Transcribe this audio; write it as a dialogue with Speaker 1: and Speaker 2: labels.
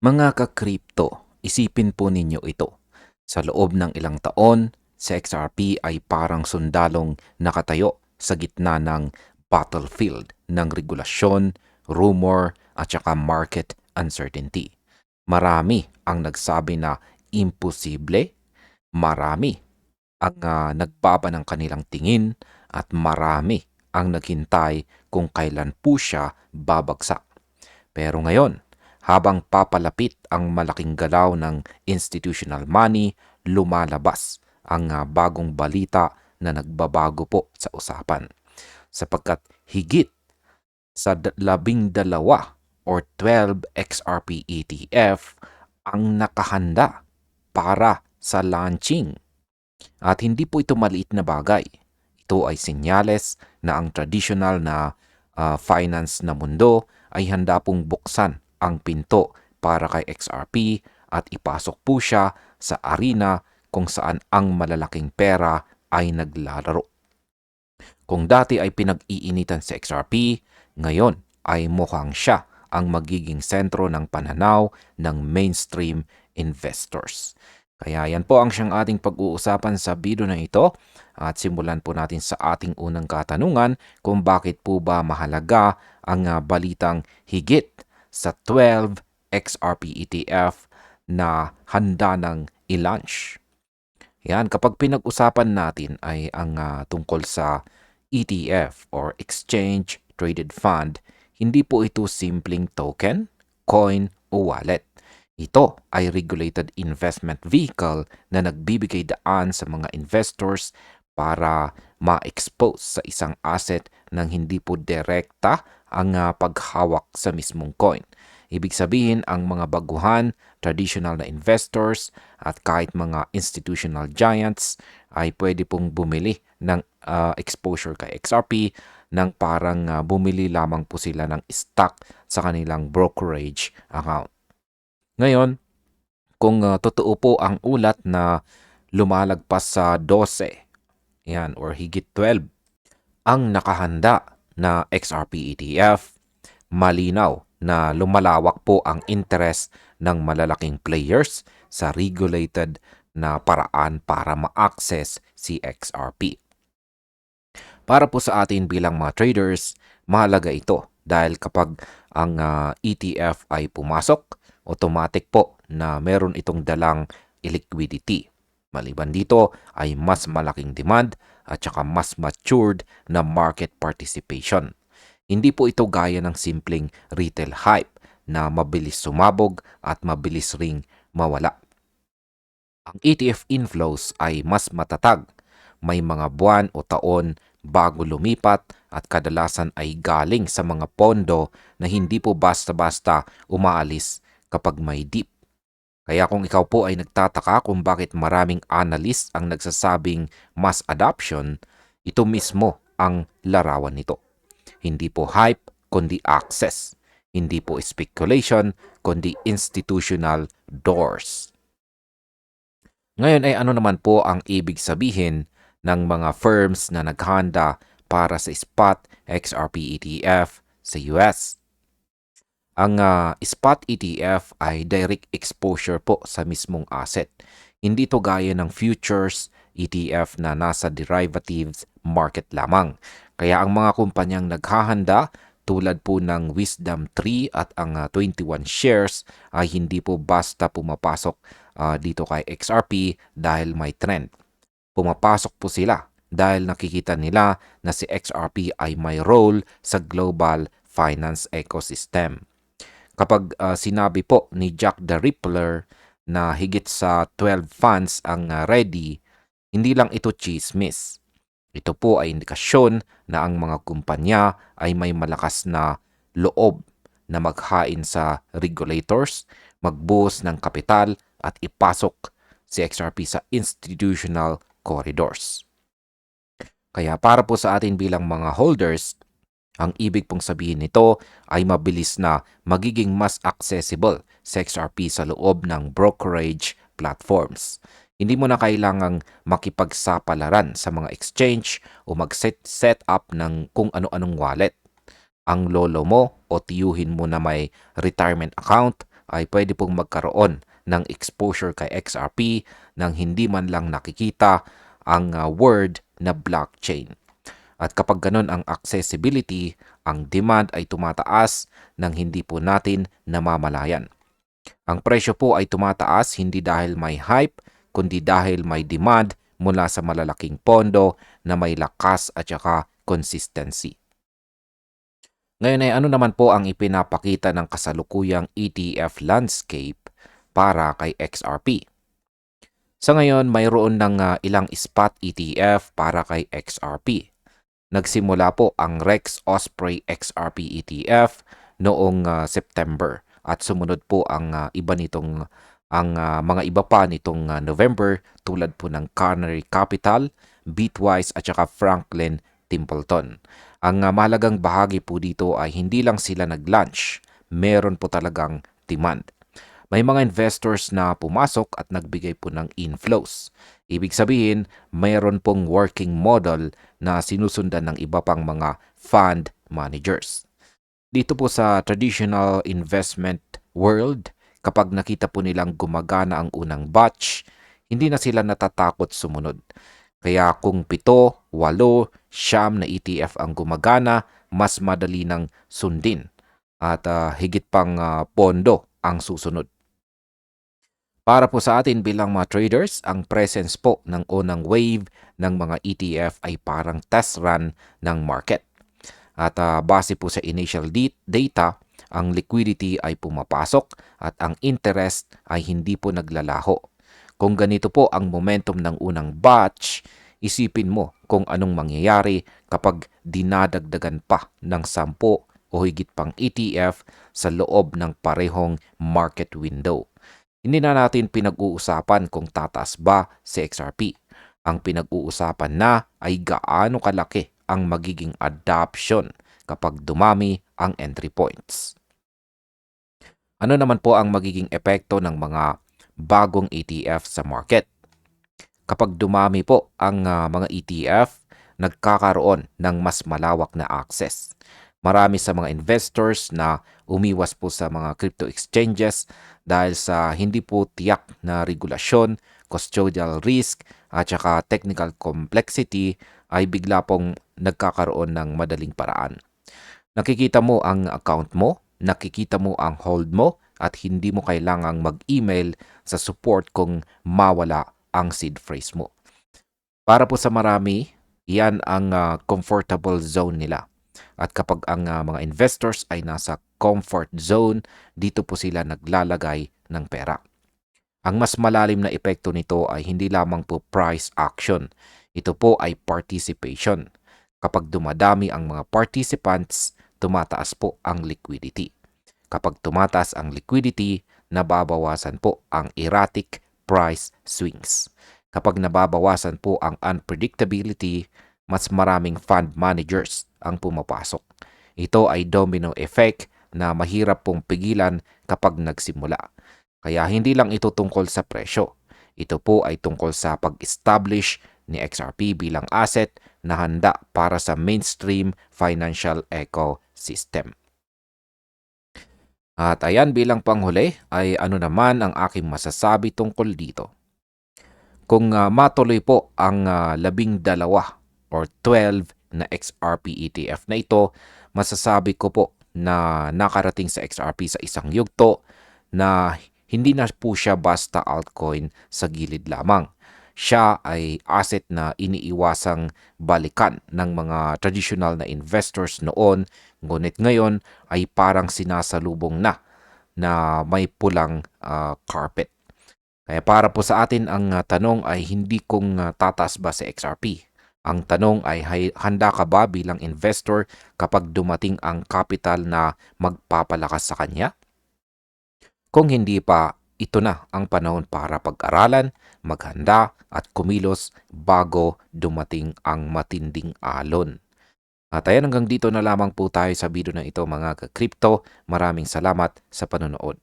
Speaker 1: Mga ka-crypto, isipin po ninyo ito. Sa loob ng ilang taon, si XRP ay parang sundalong nakatayo sa gitna ng battlefield ng regulasyon, rumor at saka market uncertainty. Marami ang nagsabi na imposible, marami ang nagbaba ng kanilang tingin at marami ang naghintay kung kailan po siya babagsak. Pero ngayon, habang papalapit ang malaking galaw ng institutional money, lumalabas ang bagong balita na nagbabago po sa usapan. Sapagkat higit sa 12 or 12 XRP ETF ang nakahanda para sa launching. At hindi po ito maliit na bagay. Ito ay senyales na ang traditional na finance na mundo ay handa pong buksan ang pinto para kay XRP at ipasok po siya sa arena kung saan ang malalaking pera ay naglalaro. Kung dati ay pinag-iinitan si XRP, ngayon ay mukhang siya ang magiging sentro ng pananaw ng mainstream investors. Kaya yan po ang siyang ating pag-uusapan sa video na ito at simulan po natin sa ating unang katanungan kung bakit po ba mahalaga ang balitang higit sa 12 XRP ETF na handa ng i-launch. Yan, kapag pinag-usapan natin ay ang tungkol sa ETF or Exchange Traded Fund, hindi po ito simpleng token, coin o wallet. Ito ay regulated investment vehicle na nagbibigay daan sa mga investors para ma-expose sa isang asset nang hindi po direkta ang paghawak sa mismong coin. Ibig sabihin, ang mga baguhan, traditional na investors at kahit mga institutional giants ay pwede pong bumili ng exposure kay XRP nang parang bumili lamang po sila ng stock sa kanilang brokerage account. Ngayon, kung totoo po ang ulat na lumalagpas sa 12, yan, or higit 12, ang nakahanda na XRP ETF, malinaw na lumalawak po ang interest ng malalaking players sa regulated na paraan para ma-access si XRP. Para po sa atin bilang mga traders, mahalaga ito dahil kapag ang ETF ay pumasok, automatic po na meron itong dalang illiquidity. Maliban dito ay mas malaking demand at saka mas matured na market participation. Hindi po ito gaya ng simpleng retail hype na mabilis sumabog at mabilis ring mawala. Ang ETF inflows ay mas matatag. May mga buwan o taon bago lumipat at kadalasan ay galing sa mga pondo na hindi po basta-basta umaalis kapag may dip. Kaya kung ikaw po ay nagtataka kung bakit maraming analyst ang nagsasabing mass adoption, ito mismo ang larawan nito. Hindi po hype, kundi access. Hindi po speculation, kundi institutional doors. Ngayon ay ano naman po ang ibig sabihin ng mga firms na naghanda para sa spot XRP ETF sa US? Ang spot ETF ay direct exposure po sa mismong asset. Hindi to gaya ng futures ETF na nasa derivatives market lamang. Kaya ang mga kumpanyang naghahanda tulad po ng Wisdom Tree at ang 21 shares ay hindi po basta pumapasok dito kay XRP dahil may trend. Pumapasok po sila dahil nakikita nila na si XRP ay may role sa global finance ecosystem. Kapag sinabi po ni Jack the Rippler na higit sa 12 funds ang ready, hindi lang ito chismis. Ito po ay indikasyon na ang mga kumpanya ay may malakas na loob na maghain sa regulators, magbuhos ng kapital at ipasok si XRP sa institutional corridors. Kaya para po sa atin bilang mga holders, ang ibig pong sabihin nito ay mabilis na magiging mas accessible sa XRP sa loob ng brokerage platforms. Hindi mo na kailangang makipagsapalaran sa mga exchange o mag-set up ng kung ano-anong wallet. Ang lolo mo o tiyuhin mo na may retirement account ay pwede pong magkaroon ng exposure kay XRP nang hindi man lang nakikita ang word na blockchain. At kapag ganun ang accessibility, ang demand ay tumataas nang hindi po natin namamalayan. Ang presyo po ay tumataas hindi dahil may hype, kundi dahil may demand mula sa malalaking pondo na may lakas at saka consistency. Ngayon ay ano naman po ang ipinapakita ng kasalukuyang ETF landscape para kay XRP? Sa ngayon, mayroon ng ilang spot ETF para kay XRP. Nagsimula po ang Rex Osprey XRP ETF noong September at sumunod po ang mga iba pa nitong November tulad po ng Canary Capital, Bitwise at saka Franklin Templeton. Ang mahalagang bahagi po dito ay hindi lang sila nag-launch, meron po talagang demand. May mga investors na pumasok at nagbigay po ng inflows. Ibig sabihin, mayroon pong working model na sinusundan ng iba pang mga fund managers. Dito po sa traditional investment world, kapag nakita po nilang gumagana ang unang batch, hindi na sila natatakot sumunod. Kaya kung 7, 8, 9 na ETF ang gumagana, mas madali nang sundin at higit pang pondo ang susunod. Para po sa atin bilang mga traders, ang presence po ng unang wave ng mga ETF ay parang test run ng market. At base po sa initial data, ang liquidity ay pumapasok at ang interest ay hindi po naglalaho. Kung ganito po ang momentum ng unang batch, isipin mo kung anong mangyayari kapag dinadagdagan pa ng 10 o higit pang ETF sa loob ng parehong market window. Hindi na natin pinag-uusapan kung tataas ba si XRP. Ang pinag-uusapan na ay gaano kalaki ang magiging adoption kapag dumami ang entry points. Ano naman po ang magiging epekto ng mga bagong ETF sa market? Kapag dumami po ang mga ETF, nagkakaroon ng mas malawak na access. Marami sa mga investors na umiwas po sa mga crypto exchanges dahil sa hindi po tiyak na regulasyon, custodial risk at saka technical complexity ay bigla pong nagkakaroon ng madaling paraan. Nakikita mo ang account mo, nakikita mo ang hold mo at hindi mo kailangang mag-email sa support kung mawala ang seed phrase mo. Para po sa marami, yan ang comfortable zone nila. At kapag ang mga investors ay nasa comfort zone, dito po sila naglalagay ng pera. Ang mas malalim na epekto nito ay hindi lamang po price action. Ito po ay participation. Kapag dumadami ang mga participants, tumataas po ang liquidity. Kapag tumataas ang liquidity, nababawasan po ang erratic price swings. Kapag nababawasan po ang unpredictability, mas maraming fund managers ang pumapasok. Ito ay domino effect na mahirap pong pigilan kapag nagsimula. Kaya hindi lang ito tungkol sa presyo. Ito po ay tungkol sa pag-establish ni XRP bilang asset na handa para sa mainstream financial ecosystem. At ayan, bilang panghuli ay ano naman ang aking masasabi tungkol dito. Kung matuloy po ang 12 or 12 na XRP ETF na ito, masasabi ko po na nakarating sa XRP sa isang yugto na hindi na po siya basta altcoin sa gilid lamang. Siya ay asset na iniiwasang balikan ng mga traditional na investors noon, ngunit ngayon ay parang sinasalubong na may pulang carpet. Kaya para po sa atin ang tanong ay hindi kung tataas ba si XRP. Ang tanong ay handa ka ba bilang investor kapag dumating ang capital na magpapalakas sa kanya? Kung hindi pa, ito na ang panahon para pag-aralan, maghanda at kumilos bago dumating ang matinding alon. At ayan, hanggang dito na lamang po tayo sa video na ito mga ka-crypto. Maraming salamat sa panonood.